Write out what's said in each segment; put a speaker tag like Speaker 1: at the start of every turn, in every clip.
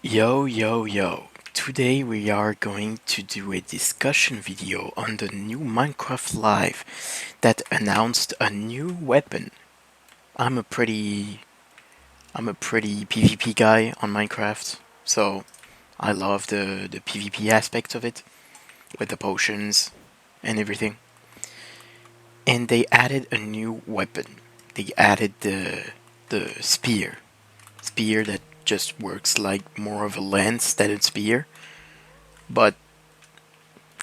Speaker 1: Yo, yo, yo. Today we are going to do a discussion video on the new Minecraft Live that announced a new weapon. I'm a pretty I'm a pretty PvP guy on Minecraft, so I love the PvP aspect of it with the potions and everything. And they added a new weapon. They added the spear. Spear that just works like more of a lance than a spear, but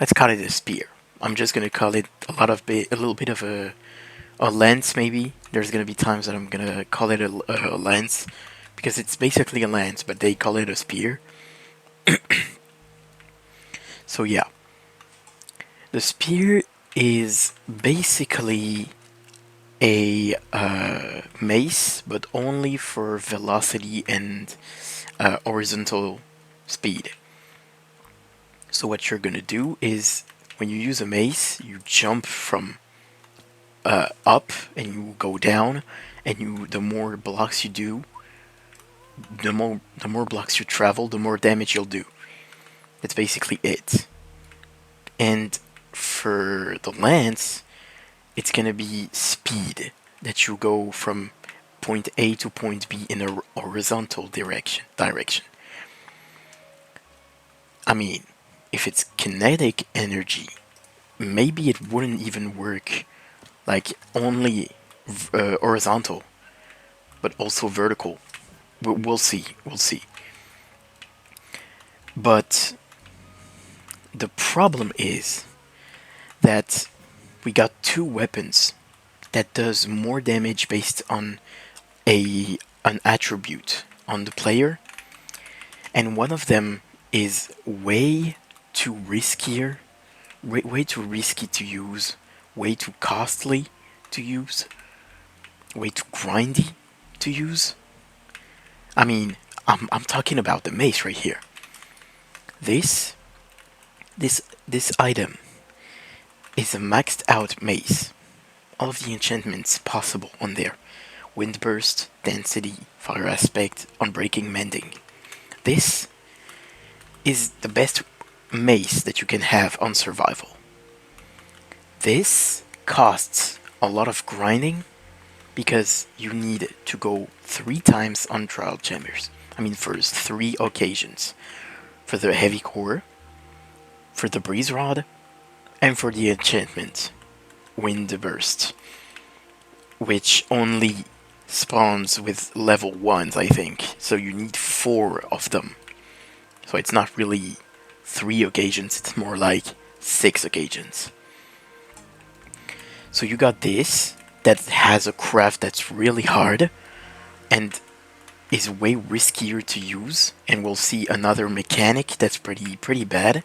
Speaker 1: let's call it a spear. I'm just gonna call it a little bit of a lens. Maybe there's gonna be times that I'm gonna call it a lens because it's basically a lens, but they call it a spear. So yeah, the spear is basically a mace, but only for velocity and horizontal speed. So what you're gonna do is when you use a mace, you jump from up and you go down, and the more blocks you do, the more blocks you travel, the more damage you'll do. That's basically it. And for the lance, it's gonna be speed that you go from point A to point B in a horizontal direction. I mean, if it's kinetic energy, maybe it wouldn't even work like only horizontal, but also vertical. We'll see. We'll see. But the problem is that we got two weapons that does more damage based on a an attribute on the player, and one of them is way too riskier, way too risky to use, way too costly to use, way too grindy to use. I mean, I'm talking about the mace right here. This this item is a maxed out mace. All of the enchantments possible on there. Wind burst, density, fire aspect, unbreaking, mending. This is the best mace that you can have on survival. This costs a lot of grinding because you need to go 3 times on trial chambers. I mean, for 3 occasions. For the heavy core, for the breeze rod, and for the enchantment, wind burst, which only spawns with level 1s, I think. So you need 4 of them. So it's not really 3 occasions, it's more like 6 occasions. So you got this that has a craft that's really hard and is way riskier to use, and we'll see another mechanic that's pretty bad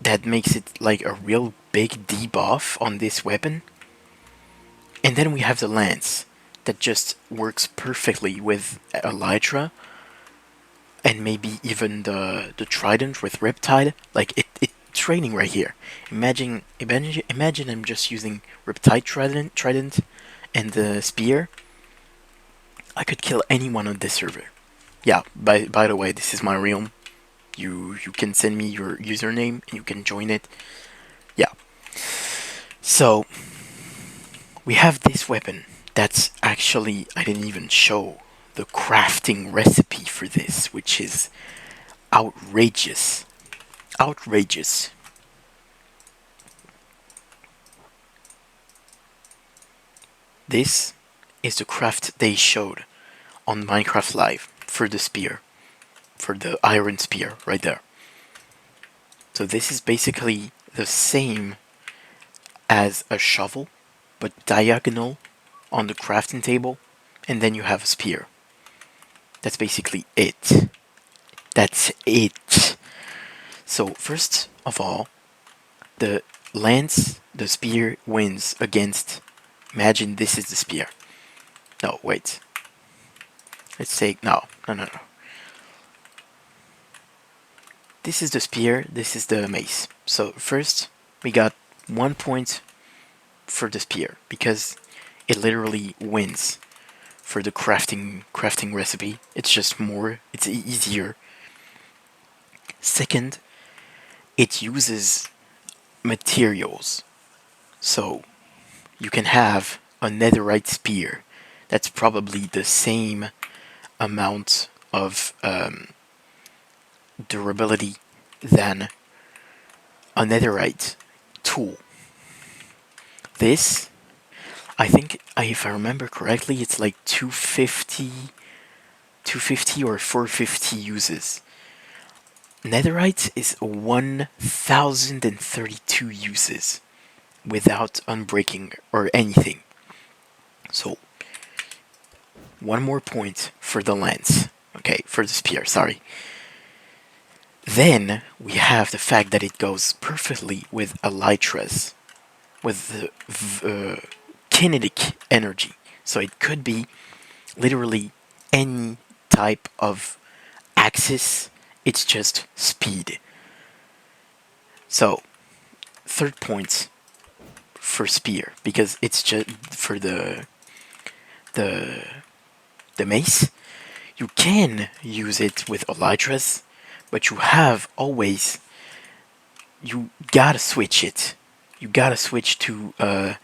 Speaker 1: that makes it like a real big debuff on this weapon. And then we have the lance that just works perfectly with Elytra, and maybe even the trident with Riptide. Like it's training right here. Imagine I'm just using Riptide trident and the spear. I could kill anyone on this server. Yeah, by the way, this is my realm. You can send me your username and you can join it. Yeah. So we have this weapon that's actually, I didn't even show the crafting recipe for this, which is outrageous. Outrageous. This is the craft they showed on Minecraft Live for the spear, for the iron spear right there. So this is basically the same as a shovel, but diagonal on the crafting table, and then you have a spear. That's basically it. That's it. So first of all, the the spear wins against. Imagine this is the spear. No, wait. Let's take no. This is the spear. This is the mace. So first we got 1 point for the spear because it literally wins for the crafting recipe. It's just more. It's easier. Second, it uses materials. So you can have a netherite spear that's probably the same amount of durability than a netherite tool. This, I think, if I remember correctly, it's like 250 or 450 uses. Netherite is 1032 uses without unbreaking or anything. So, one more point for the lens. Okay, for the spear, sorry. Then we have the fact that it goes perfectly with elytras, with the kinetic energy. So it could be literally any type of axis, it's just speed. So, third point for spear, because it's just for the the mace, you can use it with elytras, but you gotta switch it. You gotta switch to the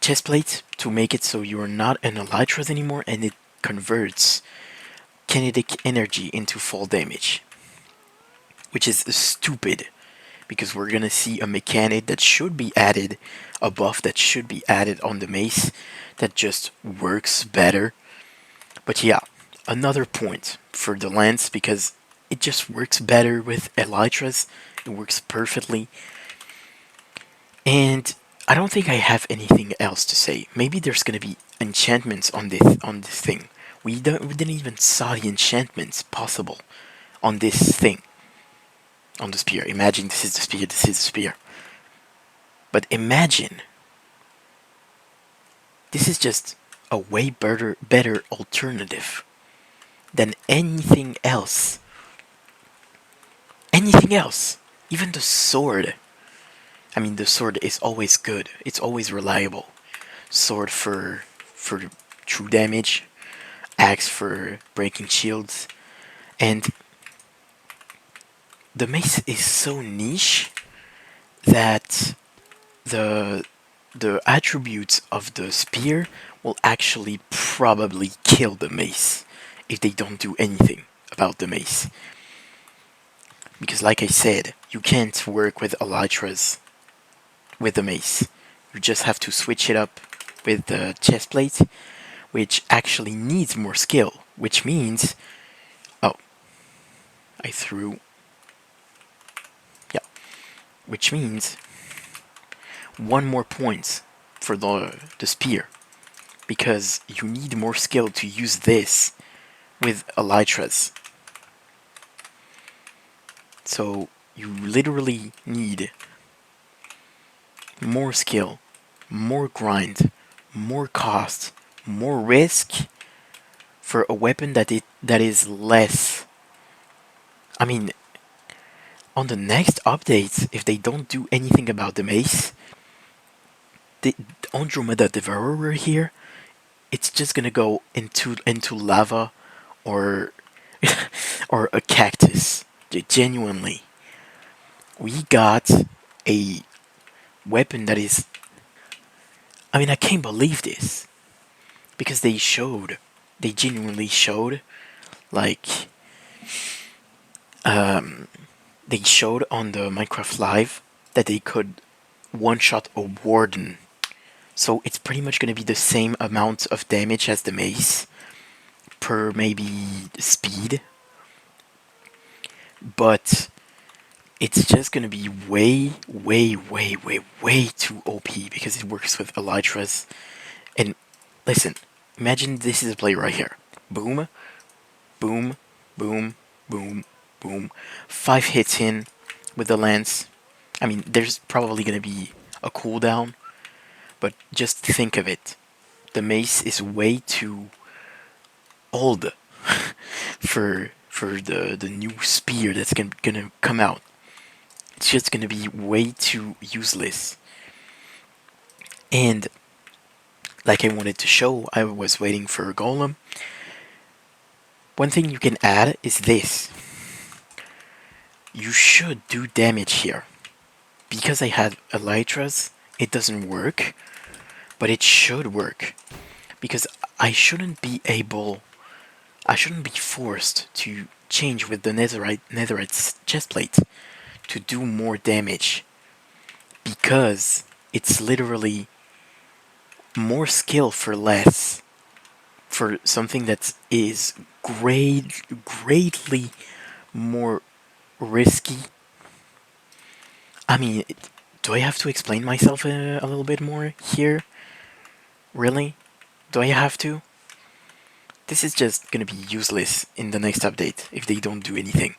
Speaker 1: chest plate to make it so you're not an elytras anymore, and it converts kinetic energy into fall damage, which is stupid because we're gonna see a mechanic that should be added, a buff that should be added on the mace that just works better. But yeah, another point for the lance because it just works better with elytras. It works perfectly, and I don't think I have anything else to say. Maybe there's gonna be enchantments on this thing. We didn't even saw the enchantments possible on this thing, on the spear. Imagine this is the spear, this is the spear. But imagine this is just a way better alternative than anything else. Anything else. Even the sword. I mean, the sword is always good. It's always reliable. Sword for true damage, axe for breaking shields, and the mace is so niche that the the attributes of the spear will actually probably kill the mace if they don't do anything about the mace. Because, like I said, you can't work with elytras with the mace. You just have to switch it up with the chest plate, which actually needs more skill. Which means, oh, I threw, yeah. Which means one more point for the spear, because you need more skill to use this with elytras. So you literally need more skill, more grind, more cost, more risk for a weapon that is less. I mean, on the next updates, if they don't do anything about the mace, the Andromeda Devourer here, it's just gonna go into lava or or a cactus. Genuinely, we got a weapon that is. I mean, I can't believe this because they genuinely showed, like, um, they showed on the Minecraft Live that they could one shot a warden. So it's pretty much gonna be the same amount of damage as the mace per maybe speed, but it's just gonna be way too OP because it works with elytras. And listen, imagine this is a play right here. Boom, boom, boom, boom, boom. 5 hits in with the lance. I mean, there's probably gonna be a cooldown, but just think of it. The mace is way too old for the new spear that's gonna come out. It's just gonna be way too useless. And like I wanted to show, I was waiting for a golem. One thing you can add is this. You should do damage here. Because I had elytras, it doesn't work, but it should work. Because I shouldn't be forced to change with the netherite chestplate to do more damage. Because it's literally more skill for less. For something that is greatly more risky. I mean, do I have to explain myself a little bit more here? Really? Do I have to? This is just gonna be useless in the next update if they don't do anything.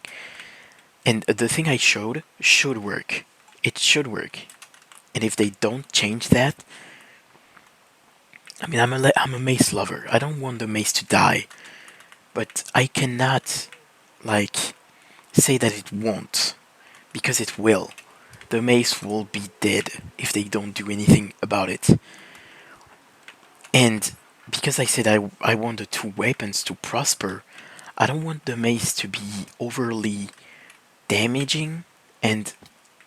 Speaker 1: And the thing I showed should work. It should work. And if they don't change that, I mean, I'm a mace lover. I don't want the mace to die, but I cannot like say that it won't, because it will. The mace will be dead if they don't do anything about it. And because I said I want the two weapons to prosper, I don't want the mace to be overly damaging and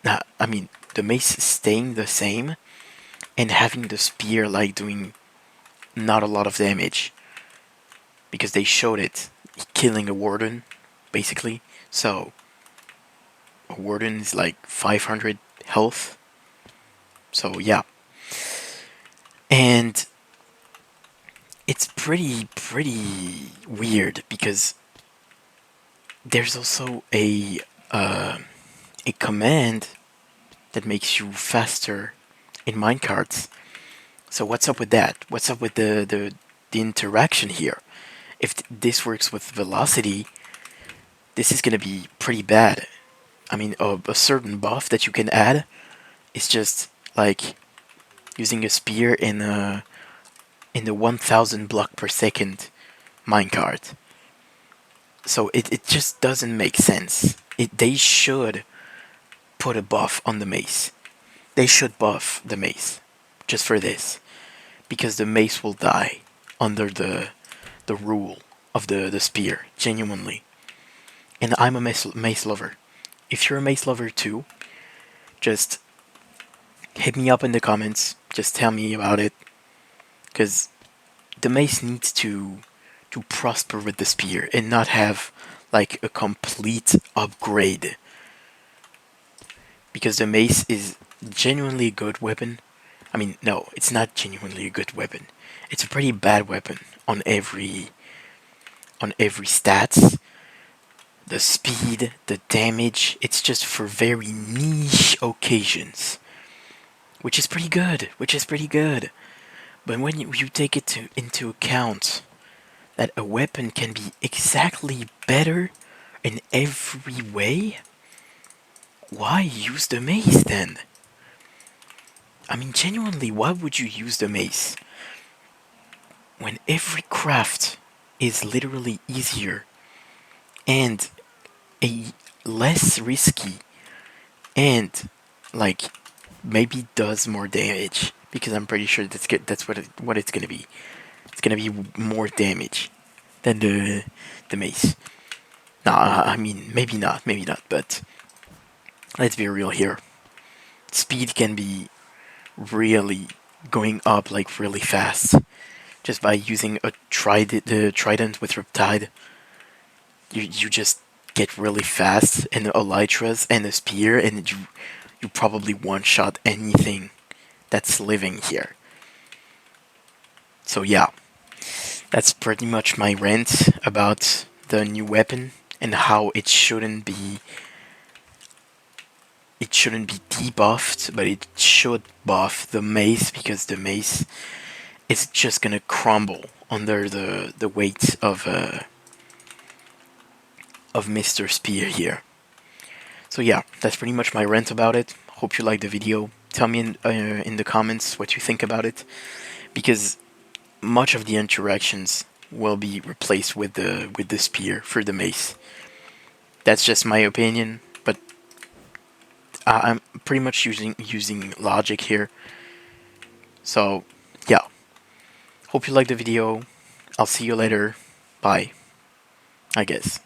Speaker 1: I mean the mace staying the same and having the spear like doing not a lot of damage, because they showed it killing a warden basically. So a warden is like 500 health. So yeah. And it's pretty weird because there's also a command that makes you faster in minecarts. So what's up with that? What's up with the interaction here? If this works with velocity, this is gonna be pretty bad. I mean, a certain buff that you can add is just like using a spear in the 1000 block per second minecart. So it just doesn't make sense. They should put a buff on the mace. They should buff the mace just for this, because the mace will die under the rule of the spear, genuinely. And I'm a mace lover. If you're a mace lover too, just hit me up in the comments. Just tell me about it, because the mace needs to prosper with the spear and not have like a complete upgrade. Because the mace is genuinely a good weapon. I mean, no, it's not genuinely a good weapon. It's a pretty bad weapon on every stats. The speed, the damage, it's just for very niche occasions. Which is pretty good, which is pretty good. But when you take it into account that a weapon can be exactly better in every way, why use the mace then? I mean, genuinely, why would you use the mace when every craft is literally easier and a less risky and like maybe does more damage? Because I'm pretty sure that's what it's gonna be. It's gonna be more damage than the mace. Nah, I mean maybe not, but let's be real here. Speed can be really going up like really fast just by using a the trident with Riptide. You just get really fast, and the elytras and the spear, and you probably one shot anything that's living here. So yeah, that's pretty much my rant about the new weapon and how it shouldn't be debuffed, but it should buff the mace, because the mace is just gonna crumble under the weight of Mr. Spear here. So yeah, that's pretty much my rant about it. Hope you liked the video. Tell me in the comments what you think about it, because much of the interactions will be replaced with the spear for the mace. That's just my opinion, but I'm pretty much using logic here. So yeah, Hope you liked the video. I'll see you later. Bye, I guess.